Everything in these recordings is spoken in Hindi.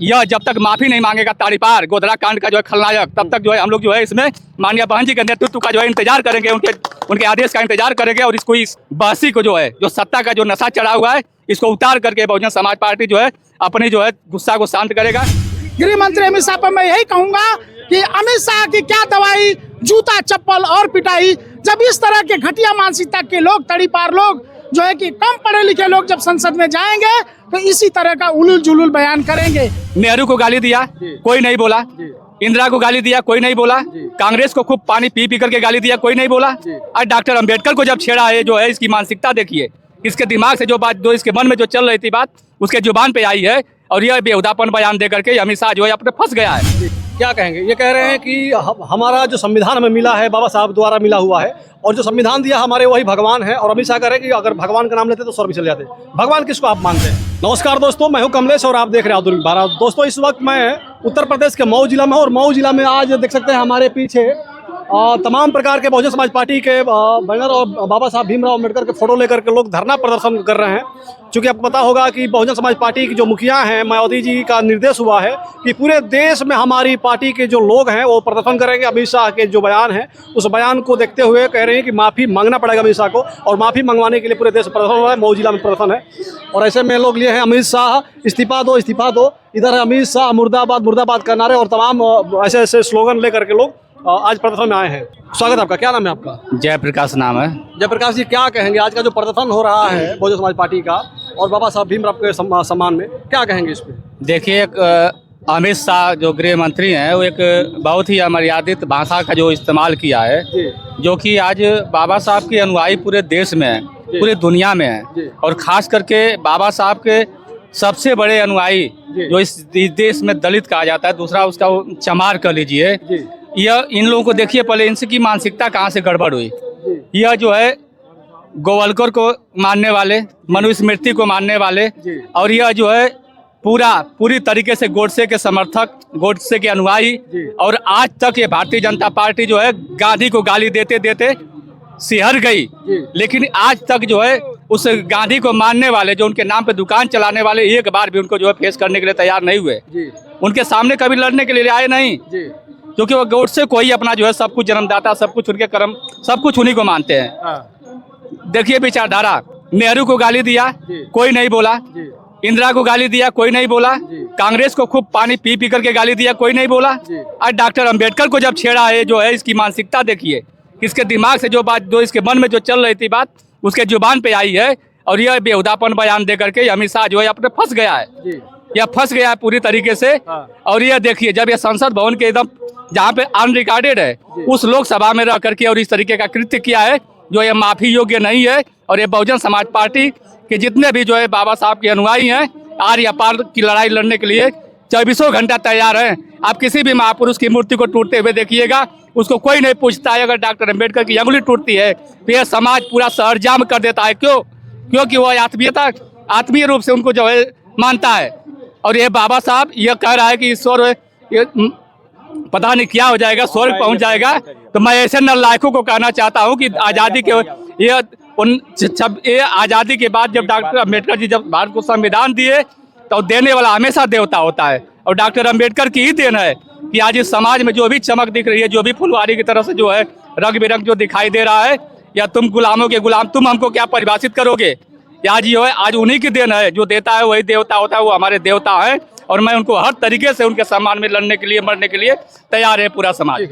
यह जब तक माफी नहीं मांगेगा ताड़ीपार गोधरा कांड का जो है खलनायक, तब तक जो है हम लोग जो है इसमें माननीय बहन जी के नेतृत्व का जो है इंतजार करेंगे, उनके आदेश का इंतजार करेंगे। और इसको इस बहसी को जो है जो सत्ता का जो नशा चढ़ा हुआ है इसको उतार करके बहुजन समाज पार्टी जो है अपनी जो है गुस्सा को शांत करेगा। गृह मंत्री अमित शाह पर मैं यही कहूंगा कि अमित शाह की क्या दवाई, जूता चप्पल और पिटाई। जब इस तरह के घटिया मानसिकता के लोग, तड़ीपार लोग जो है कि कम पढ़े लिखे लोग जब संसद में जाएंगे तो इसी तरह का उलूल जुलूल बयान करेंगे। नेहरू को गाली दिया, कोई नहीं बोला। इंदिरा को गाली दिया, कोई नहीं बोला। कांग्रेस को खूब पानी पी पी करके गाली दिया, कोई नहीं बोला। और डॉक्टर अंबेडकर को जब छेड़ा है, जो है इसकी मानसिकता देखिए, इसके दिमाग से जो बात, जो इसके मन में जो चल रही थी बात, उसके जुबान पे आई है। और यह बेहुदापन बयान दे करके अमित शाह जो है अपने फंस गया है। क्या कहेंगे? ये कह रहे हैं कि हमारा जो संविधान हमें मिला है बाबा साहब द्वारा मिला हुआ है, और जो संविधान दिया हमारे वही भगवान है। और अमित शाह कह रहे हैं कि अगर भगवान का नाम लेते तो स्वर्ग भी चले जाते। भगवान किसको आप मानते हैं? नमस्कार दोस्तों, मैं हूं कमलेश और आप देख रहे हैं आधुनिक भारत। दोस्तों, इस वक्त मैं उत्तर प्रदेश के मऊ जिला में, और मऊ जिला में आज देख सकते हैं हमारे पीछे तमाम प्रकार के बहुजन समाज पार्टी के बैनर और बाबा साहब भीमराव अम्बेडकर के फोटो लेकर के लोग धरना प्रदर्शन कर रहे हैं। क्योंकि आपको पता होगा कि बहुजन समाज पार्टी की जो मुखिया हैं मायावती जी का निर्देश हुआ है कि पूरे देश में हमारी पार्टी के जो लोग हैं वो प्रदर्शन करेंगे। अमित शाह के जो बयान है उस बयान को देखते हुए कह रहे हैं कि माफ़ी मांगना पड़ेगा अमित शाह को, और माफ़ी मंगवाने के लिए पूरे देश में प्रदर्शन हो रहा है। मऊ जिला में प्रदर्शन है, और ऐसे में लोग लिए हैं अमित शाह इस्तीफा दो, इस्तीफा दो। इधर अमित शाह मुर्दाबाद मुर्दाबाद का नारे और तमाम ऐसे ऐसे स्लोगन लेकर के लोग आज प्रदर्शन में आए हैं। स्वागत है आपका। क्या नाम है आपका? जयप्रकाश नाम है। जयप्रकाश जी, क्या कहेंगे आज का जो प्रदर्शन हो रहा है बहुजन समाज पार्टी का और बाबा साहब भीमराव के सम्मान में, क्या कहेंगे इस पे? देखिए, अमित शाह जो गृह मंत्री हैं वो एक बहुत ही अमर्यादित भाषा का जो इस्तेमाल किया है, जो कि आज बाबा साहब के अनुयायी पूरे देश में है, पूरी दुनिया में है। और खास करके बाबा साहब के सबसे बड़े अनुयायी जो इस देश में दलित कहा जाता है, दूसरा उसका चमार कह लीजिए। यह इन लोगों को देखिए, पहले इनकी मानसिकता कहाँ से गड़बड़ हुई। यह जो है गोवलकर को मानने वाले, मनुस्मृति को मानने वाले, और यह जो है पूरी तरीके से गोडसे के समर्थक, गोडसे के अनुयायी। और आज तक ये भारतीय जनता पार्टी जो है गांधी को गाली देते देते सिहर गई, लेकिन आज तक जो है उस गांधी को मानने वाले, जो उनके नाम पे दुकान चलाने वाले, एक बार भी उनको जो है फेस करने के लिए तैयार नहीं हुए। उनके सामने कभी लड़ने के लिए आए नहीं, क्योंकि वो गोडसे को ही अपना जो है सब कुछ जन्मदाता, सब कुछ उनके कर्म, सब कुछ उन्हीं को मानते हैं। देखिए विचारधारा, नेहरू को गाली दिया, कोई नहीं बोला। इंदिरा को गाली दिया, कोई नहीं बोला। कांग्रेस को खूब पानी पी पी करके गाली दिया, कोई नहीं बोला। और डॉक्टर अंबेडकर को जब छेड़ा है, जो है इसकी मानसिकता देखिए, इसके दिमाग से जो बात, जो इसके मन में जो चल रही थी बात, उसके जुबान पे आई है। और यह बेहुदापन बयान दे करके अमित शाह जो है अपने फंस गया है, यह फंस गया है पूरी तरीके से। और यह देखिए, जब यह संसद भवन के एकदम जहाँ पे अनरिकॉर्डेड है, उस लोकसभा में रह करके और इस तरीके का कृत्य किया है, जो ये माफी योग्य नहीं है। और ये बहुजन समाज पार्टी के जितने भी जो है बाबा साहब के अनुयायी हैं, आर्य पार की लड़ाई लड़ने के लिए 24 घंटा तैयार हैं। आप किसी भी महापुरुष की मूर्ति को टूटते हुए देखिएगा, उसको कोई नहीं पूछता है। अगर डॉक्टर अंबेडकर की अंगुली टूटती है तो यह समाज पूरा शहर जाम कर देता है। क्यों? क्योंकि वह आत्मीय रूप से उनको जो है मानता है। और ये बाबा साहब यह कह रहा है कि ईश्वर पता नहीं क्या हो जाएगा, स्वर्ग पहुंच जाएगा। तो मैं ऐसे नलायकों को कहना चाहता हूं कि आज़ादी के बाद जब डॉक्टर अंबेडकर जी जब भारत को संविधान दिए, तो देने वाला हमेशा देवता होता है। और डॉक्टर अंबेडकर की ही देन है कि आज इस समाज में जो भी चमक दिख रही है, जो भी फुलवारी की तरह से जो है रंग बिरंग जो दिखाई दे रहा है, या तुम गुलामों के गुलाम, तुम हमको क्या परिभाषित करोगे? आज ये है, आज उन्हीं की देन है। जो देता है वही देवता होता है, वो हमारे देवता है। और मैं उनको हर तरीके से उनके सम्मान में लड़ने के लिए, मरने के लिए तैयार है पूरा समाज।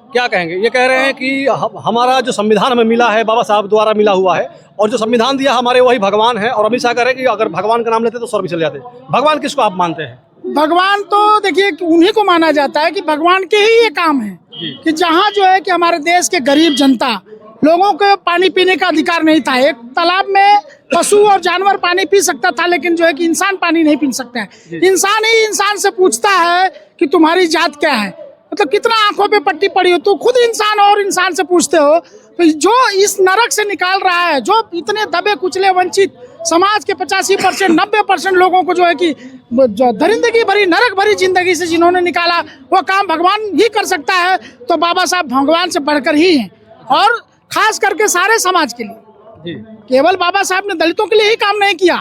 क्या कहेंगे? ये कह रहे हैं कि हमारा जो संविधान हमें मिला है बाबा साहब द्वारा मिला हुआ है, और जो संविधान दिया हमारे वही भगवान है। और अमित शाह कह रहे हैं कि अगर भगवान का नाम लेते तो स्वर्ग भी चले जाते। भगवान किसको आप मानते हैं? भगवान तो देखिए उन्हीं को माना जाता है कि भगवान के ही ये काम है कि जहाँ जो है कि हमारे देश के गरीब जनता लोगों को पानी पीने का अधिकार नहीं था। एक तालाब में पशु और जानवर पानी पी सकता था, लेकिन जो है कि इंसान पानी नहीं पी सकता है। इंसान ही इंसान से पूछता है कि तुम्हारी जात क्या है। मतलब कितना आंखों पे पट्टी पड़ी हो, तो खुद इंसान और इंसान से पूछते हो। तो जो इस नरक से निकाल रहा है, जो इतने दबे कुचले वंचित समाज के 85% 90% लोगों को जो है कि दरिंदगी भरी, नरक भरी जिंदगी से जिन्होंने निकाला, वो काम भगवान ही कर सकता है। तो बाबा साहब भगवान से बढ़कर ही हैं, और खास करके सारे समाज के लिए। केवल बाबा साहब ने दलितों के लिए ही काम नहीं किया।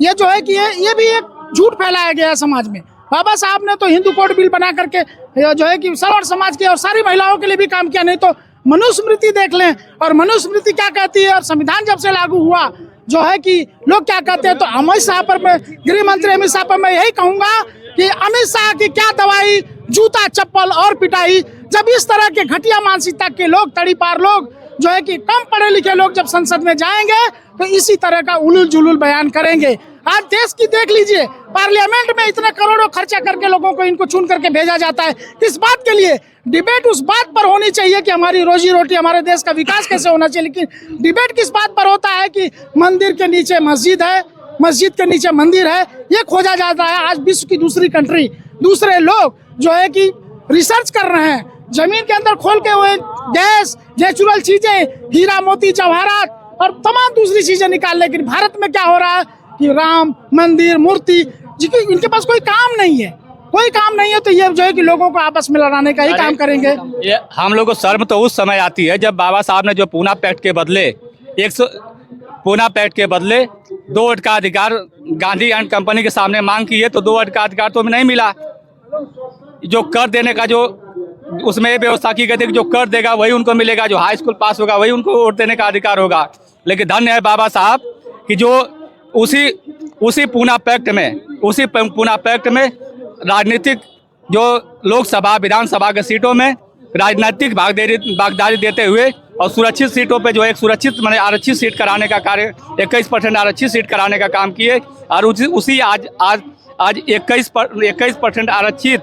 ये जो है कि ये भी एक झूठ फैलाया गया है समाज में। बाबा साहब ने तो हिंदू कोड बिल बना करके जो है कि सवर्ण समाज के और सारी महिलाओं के लिए भी काम किया। नहीं तो मनुस्मृति देख लें, और मनुस्मृति क्या कहती है, और संविधान जब से लागू हुआ जो है कि लोग क्या कहते हैं। तो अमित शाह पर मैं, गृह मंत्री अमित शाह पर मैं यही कहूंगा कि अमित शाह की क्या दवाई, जूता चप्पल और पिटाई। जब इस तरह के घटिया मानसिकता के लोग, तड़ीपार लोग जो है कि कम पढ़े लिखे लोग जब संसद में जाएंगे तो इसी तरह का उलूल जुलूल बयान करेंगे। आज देश की देख लीजिए, पार्लियामेंट में इतने करोड़ों खर्चा करके लोगों को इनको चुन करके भेजा जाता है। किस बात के लिए? डिबेट उस बात पर होनी चाहिए कि हमारी रोजी रोटी, हमारे देश का विकास कैसे होना चाहिए। लेकिन डिबेट किस बात पर होता है कि मंदिर के नीचे मस्जिद है, मस्जिद के नीचे मंदिर है, ये खोजा जाता है। आज विश्व की दूसरी कंट्री, दूसरे लोग जो है कि रिसर्च कर रहे हैं, जमीन के अंदर खोल के हुए गैस, नेचुरल चीजें, हीरा मोती जवाहरात और तमाम दूसरी चीजें निकाल। लेकिन भारत में क्या हो रहा है कि राम मंदिर, मूर्ति, इनके पास कोई काम नहीं है, कोई काम नहीं है। तो ये जो है कि लोगों को आपस में लड़ाने का ही काम करेंगे। ये हम लोग को शर्म तो उस समय आती है जब बाबा साहब ने जो पूना पैक्ट के बदले पूना पैक्ट के बदले 2 वोट का अधिकार गांधी एंड कंपनी के सामने मांग की है, तो 2 वोट का अधिकार तो नहीं मिला। जो कर देने का जो उसमें ये व्यवस्था की गई थी कि जो कर देगा वही उनको मिलेगा, जो हाई स्कूल पास होगा वही उनको वोट देने का अधिकार होगा। लेकिन धन्य है बाबा साहब कि जो उसी पूना पैक्ट में राजनीतिक जो लोकसभा विधानसभा के सीटों में राजनीतिक भागीदारी देते हुए और सुरक्षित सीटों पे जो है एक सुरक्षित माने आरक्षित सीट कराने का कार्य 21% आरक्षित सीट कराने का काम किए। और उसी आज 21% आरक्षित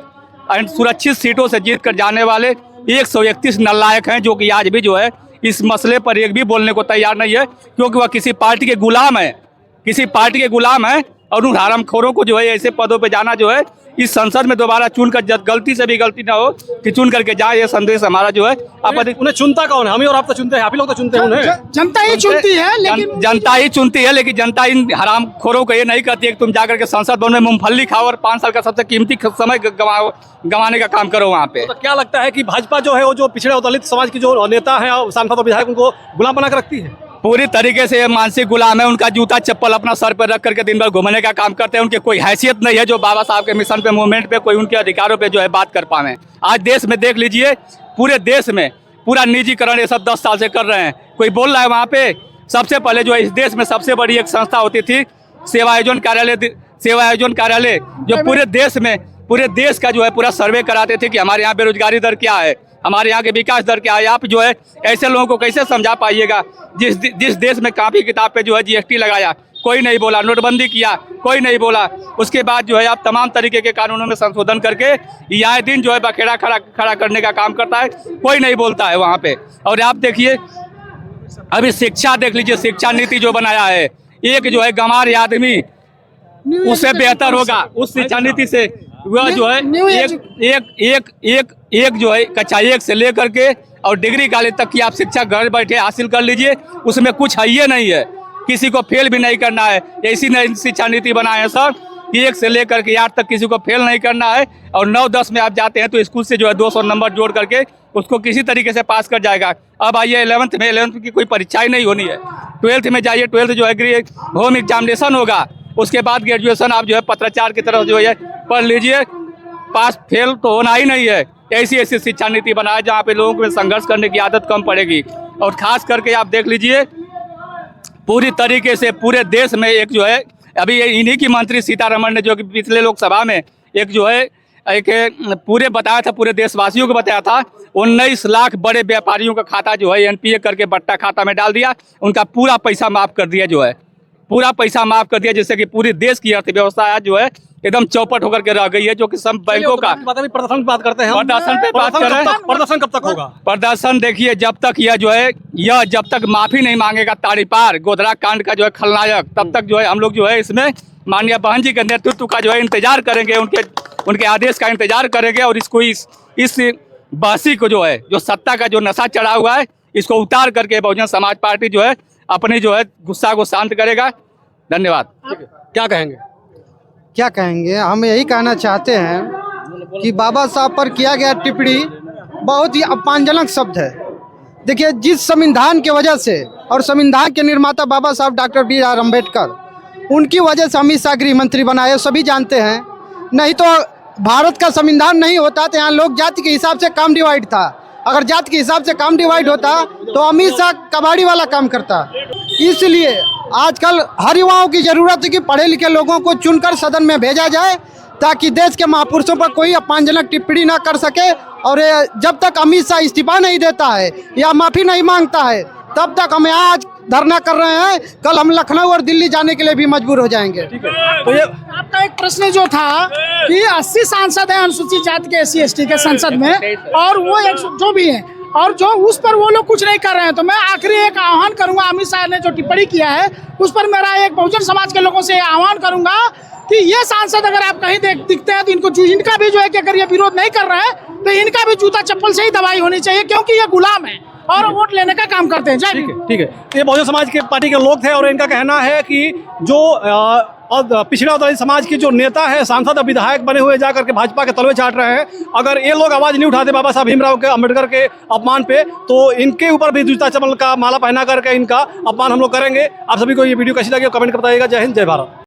और सुरक्षित सीटों से जीत कर जाने वाले 131 नालायक हैं, जो कि आज भी जो है इस मसले पर एक भी बोलने को तैयार नहीं है, क्योंकि वह किसी पार्टी के गुलाम है। और उन हरामखोरों को जो है ऐसे पदों पे जाना जो है इस संसद में दोबारा चुनकर, गलती से भी गलती ना हो कि चुन करके जाए, ये संदेश हमारा जो है। उन्हें चुनता कौन है? हम ही और आप तो चुनते हैं, आप ही लोग तो चुनते हैं उन्हें। जनता ही चुनती है, लेकिन जनता ही चुनती है, लेकिन जनता इन हरामखोरों को ये नहीं कहती है कि तुम जाकर के संसद भवन में मूंगफली खाओ और 5 साल का सबसे कीमती समय गंवाने का काम करो वहाँ पे। तो क्या लगता है कि भाजपा जो है वो जो पिछड़े और दलित समाज की जो नेता है और सांसद और विधायक उनको गुलाम बना कर रखती है? पूरी तरीके से मानसिक गुलाम है। उनका जूता चप्पल अपना सर पर रख करके दिन भर घूमने का काम करते हैं। उनकी कोई हैसियत नहीं है जो बाबा साहब के मिशन पे, मूवमेंट पे, कोई उनके अधिकारों पे जो है बात कर पाए। आज देश में देख लीजिए, पूरे देश में पूरा निजीकरण ये सब 10 साल से कर रहे हैं। कोई बोल रहा है वहाँ पे? सबसे पहले जो है इस देश में सबसे बड़ी एक संस्था होती थी सेवा आयोजन कार्यालय, जो पूरे देश का जो है पूरा सर्वे कराते थे कि हमारे यहाँ बेरोजगारी दर क्या है, हमारे यहाँ के विकास दर क्या है। आप जो है ऐसे लोगों को कैसे समझा पाइएगा जिस देश में कापी किताब पे जो है GST लगाया, कोई नहीं बोला, नोटबंदी किया, कोई नहीं बोला। उसके बाद जो है आप तमाम तरीके के कानूनों में संशोधन करके ये आए दिन जो है बखेड़ा खड़ा करने का काम करता है, कोई नहीं बोलता है वहाँ पे। और आप देखिए अभी शिक्षा देख लीजिए, शिक्षा नीति जो बनाया है, एक जो है गंवार आदमी उससे बेहतर होगा उस शिक्षा नीति से। वह जो है एक जो है कक्षा 1 से लेकर के और डिग्री कॉलेज तक की आप शिक्षा घर बैठे हासिल कर लीजिए। उसमें कुछ है ये नहीं है, किसी को फेल भी नहीं करना है। ऐसी नई शिक्षा नीति बनाए हैं सर कि 1 से लेकर के 8 तक किसी को फेल नहीं करना है। और 9-10 में आप जाते हैं तो स्कूल से जो है 200 नंबर जोड़ करके उसको किसी तरीके से पास कर जाएगा। अब आइए 11th की कोई परीक्षा ही नहीं होनी है। 12th में जाइए, 12th जो है होम एग्जामिनेशन होगा, उसके बाद ग्रेजुएशन आप जो है पत्राचार की तरफ जो है पढ़ लीजिए। पास फेल तो होना ही नहीं है। ऐसी शिक्षा नीति बनाए जहाँ पे लोगों को संघर्ष करने की आदत कम पड़ेगी। और खास करके आप देख लीजिए पूरी तरीके से पूरे देश में एक जो है अभी इन्हीं की मंत्री सीतारमण ने जो कि पिछले लोकसभा में एक जो है एक पूरे बताया था, पूरे देशवासियों को बताया था, 19 लाख बड़े व्यापारियों का खाता जो है NPA करके बट्टा खाता में डाल दिया, उनका पूरा पैसा माफ कर दिया, जो है पूरा पैसा माफ कर दिया, जिससे कि पूरे देश की अर्थव्यवस्था आज जो है एकदम चौपट होकर के रह गई है। जो कि सब बैंकों का प्रदर्शन की बात करते हैं, प्रदर्शन पे बात कर रहे हैं। प्रदर्शन कब तक होगा? प्रदर्शन देखिए जब तक यह जब तक माफी नहीं मांगेगा ताड़ीपार गोधरा कांड का जो है खलनायक, तब तक जो है हम लोग जो है इसमें माननीय बहन जी के नेतृत्व का जो है इंतजार करेंगे, उनके आदेश का इंतजार करेंगे। और इसको इस बहसी को जो है जो सत्ता का जो नशा चढ़ा हुआ है इसको उतार करके बहुजन समाज पार्टी जो है अपनी जो है गुस्सा को शांत करेगा। धन्यवाद। क्या कहेंगे? क्या कहेंगे, हम यही कहना चाहते हैं कि बाबा साहब पर किया गया टिप्पणी बहुत ही अपमानजनक शब्द है। देखिए, जिस संविधान के वजह से और संविधान के निर्माता बाबा साहब डॉक्टर B.R. अम्बेडकर, उनकी वजह से अमित शाह गृह मंत्री बनाए, सभी जानते हैं। नहीं तो भारत का संविधान नहीं होता तो यहाँ लोग जाति के हिसाब से काम डिवाइड था। अगर जाति के हिसाब से काम डिवाइड होता तो अमित शाह कबाड़ी वाला काम करता। इसलिए आजकल हर युवाओं की जरूरत है कि पढ़े लिखे लोगों को चुनकर सदन में भेजा जाए ताकि देश के महापुरुषों पर कोई अपमानजनक टिप्पणी ना कर सके। और जब तक अमित शाह इस्तीफा नहीं देता है या माफ़ी नहीं मांगता है तब तक हम यहाँ आज धरना कर रहे हैं। कल हम लखनऊ और दिल्ली जाने के लिए भी मजबूर हो जाएंगे। तो ये आपका एक प्रश्न जो था कि 80 सांसद हैं अनुसूचित जाति के SC/ST के संसद में, और वो जो भी है और जो उस पर वो लोग कुछ नहीं कर रहे हैं, तो मैं आखिरी एक आह्वान करूंगा, अमित शाह ने जो टिप्पणी किया है उस पर मेरा एक बहुजन समाज के लोगों से आह्वान करूंगा कि ये सांसद अगर आप कहीं दिखते हैं तो इनका भी जो है कि अगर ये विरोध नहीं कर रहे हैं तो इनका भी जूता चप्पल से ही दवाई होनी चाहिए, क्योंकि ये गुलाम है और वोट लेने का काम करते हैं। ठीक है, ठीक है। ये बहुजन समाज के पार्टी के लोग थे और इनका कहना है कि जो पिछड़ा और दलित समाज के जो नेता है, सांसद और विधायक बने हुए जाकर के भाजपा के तलवे चाट रहे हैं, अगर ये लोग आवाज नहीं उठाते बाबा साहब भीमराव के अम्बेडकर के अपमान पे तो इनके ऊपर भी जूता चप्पल का माला पहना करके इनका अपमान हम लोग करेंगे। आप सभी को ये वीडियो कैसी लगी कमेंट कर बताइएगा। जय हिंद, जय भारत।